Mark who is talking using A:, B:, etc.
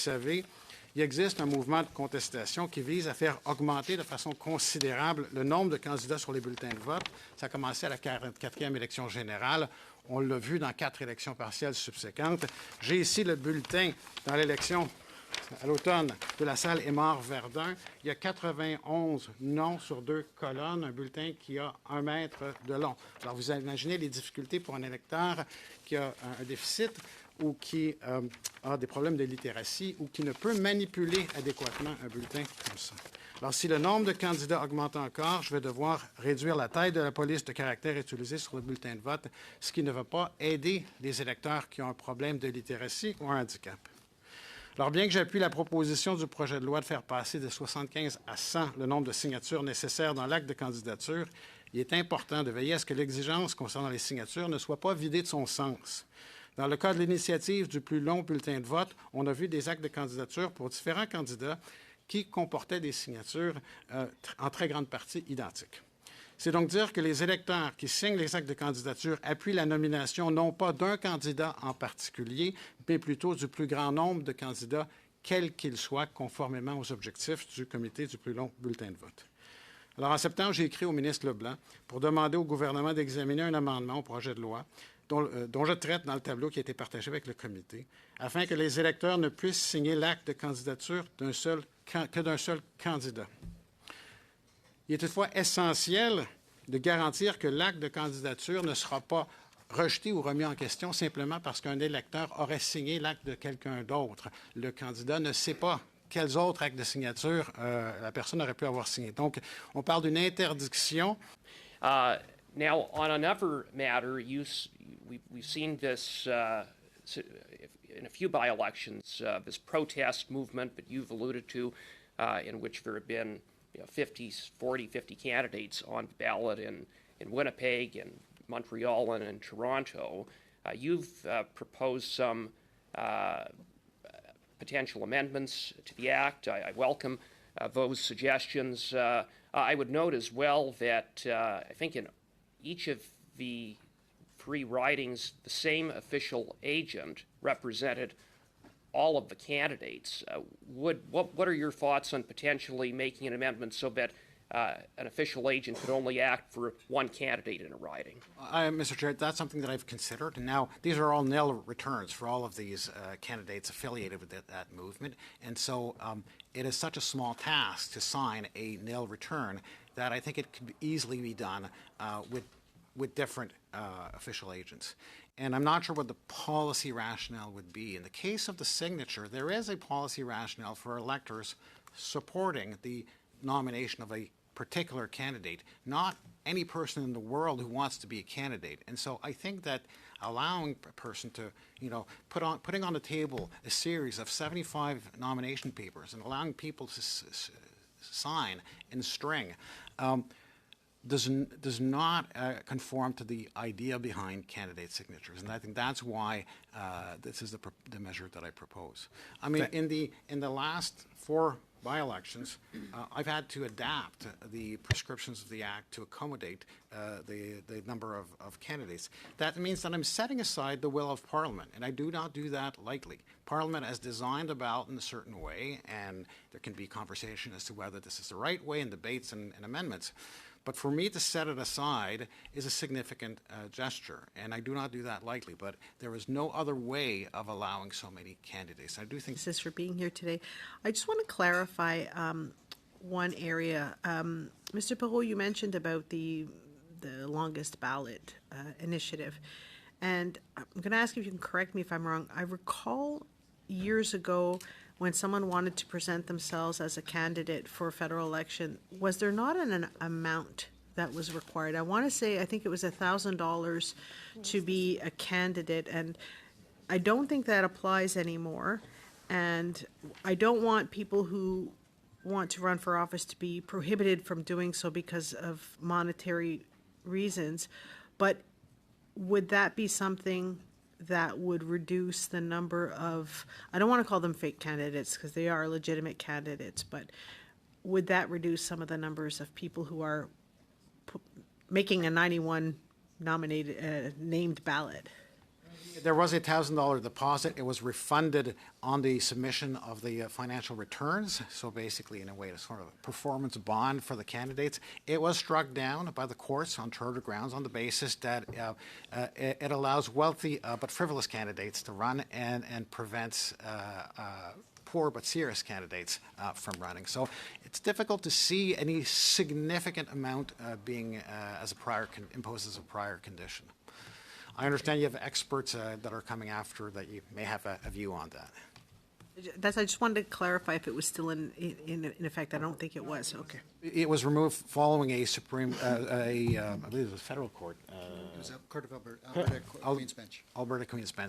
A: savez, il existe un mouvement de contestation qui vise à faire augmenter de façon considérable le nombre de candidats sur les bulletins de vote. Ça a commencé à la 44e élection générale. On l'a vu dans 4 élections partielles subséquentes. J'ai ici le bulletin dans l'élection à l'automne de la salle Aymar-Verdun. Il y a 91 noms sur 2 colonnes, un bulletin qui a 1 mètre de long. Alors, vous imaginez les difficultés pour un électeur qui a un déficit ou qui a des problèmes de littératie ou qui ne peut manipuler adéquatement un bulletin comme ça. Alors, si le nombre de candidats augmente encore, je vais devoir réduire la taille de la police de caractère utilisée sur le bulletin de vote, ce qui ne va pas aider les électeurs qui ont un problème de littératie ou un handicap. Alors, bien que j'appuie la proposition du projet de loi de faire passer de 75 à 100 le nombre de signatures nécessaires dans l'acte de candidature, il est important de veiller à ce que l'exigence concernant les signatures ne soit pas vidée de son sens. Dans le cas de l'initiative du plus long bulletin de vote, on a vu des actes de candidature pour différents candidats qui comportaient des signatures en très grande partie identiques. C'est donc dire que les électeurs qui signent les actes de candidature appuient la nomination non pas d'un candidat en particulier, mais plutôt du plus grand nombre de candidats, quels qu'ils soient, conformément aux objectifs du comité du plus long bulletin de vote. Alors, en septembre, j'ai écrit au ministre Leblanc pour demander au gouvernement d'examiner un amendement au projet de loi dont je traite dans le tableau qui a été partagé avec le comité, afin que les électeurs ne puissent signer l'acte de candidature que d'un seul candidat. Il est toutefois essentiel de garantir que l'acte de candidature ne sera pas rejeté ou remis en question simplement parce qu'un électeur aurait signé l'acte de quelqu'un d'autre. Le candidat ne sait pas quels autres actes de signature la personne aurait pu avoir signé. Donc, on parle d'une interdiction.
B: Now, on another matter, we've seen this in a few by-elections, this protest movement that you've alluded to, in which there have been 50 candidates on the ballot in Winnipeg and Montreal and in Toronto. You've proposed some potential amendments to the Act. I welcome those suggestions. I would note as well that I think in each of the 3 ridings, the same official agent represented all of the candidates. What are your thoughts on potentially making an amendment so that an official agent could only act for one candidate in a riding?
A: Mr. Chair, that's something that I've considered. And now, these are all nil returns for all of these candidates affiliated with that movement. And so it is such a small task to sign a nil return that I think it could easily be done with different official agents. And I'm not sure what the policy rationale would be. In the case of the signature, there is a policy rationale for electors supporting the nomination of a particular candidate, not any person in the world who wants to be a candidate. And so I think that allowing a person to, putting on the table a series of 75 nomination papers and allowing people to sign in string does not conform to the idea behind candidate signatures, and I think that's why this is the measure that I propose. I mean, in the last 4 by-elections, I've had to adapt the prescriptions of the Act to accommodate the number of candidates. That means that I'm setting aside the will of Parliament, and I do not do that lightly. Parliament has designed the ballot in a certain way, and there can be conversation as to whether this is the right way in debates and amendments. But for me to set it aside is a significant gesture, and I do not do that lightly. But there is no other way of allowing so many candidates. I do think.
C: Thanks for being here today. I just want to clarify one area. Mr. Perrault, you mentioned about the longest ballot initiative, and I'm going to ask if you can correct me if I'm wrong. I recall years ago, when someone wanted to present themselves as a candidate for a federal election, was there not an amount that was required? I want to say, I think it was $1,000 to be a candidate, and I don't think that applies anymore. And I don't want people who want to run for office to be prohibited from doing so because of monetary reasons. But would that be something that would reduce the number of, I don't want to call them fake candidates because they are legitimate candidates, but would that reduce some of the numbers of people who are making a 91 nominated named ballot?
A: There was a $1,000 deposit. It was refunded on the submission of the financial returns. So basically, in a way, it's sort of a performance bond for the candidates. It was struck down by the courts on charter grounds on the basis that it allows wealthy but frivolous candidates to run and prevents poor but serious candidates from running. So it's difficult to see any significant amount being imposed as a prior condition. I understand you have experts that are coming after that you may have a view on that.
C: I just wanted to clarify if it was still in effect. I don't think it was. Okay.
A: It was removed following a I believe it was a federal court.
D: It was a Court of Alberta, Queen's Bench.
A: Alberta Queen's Bench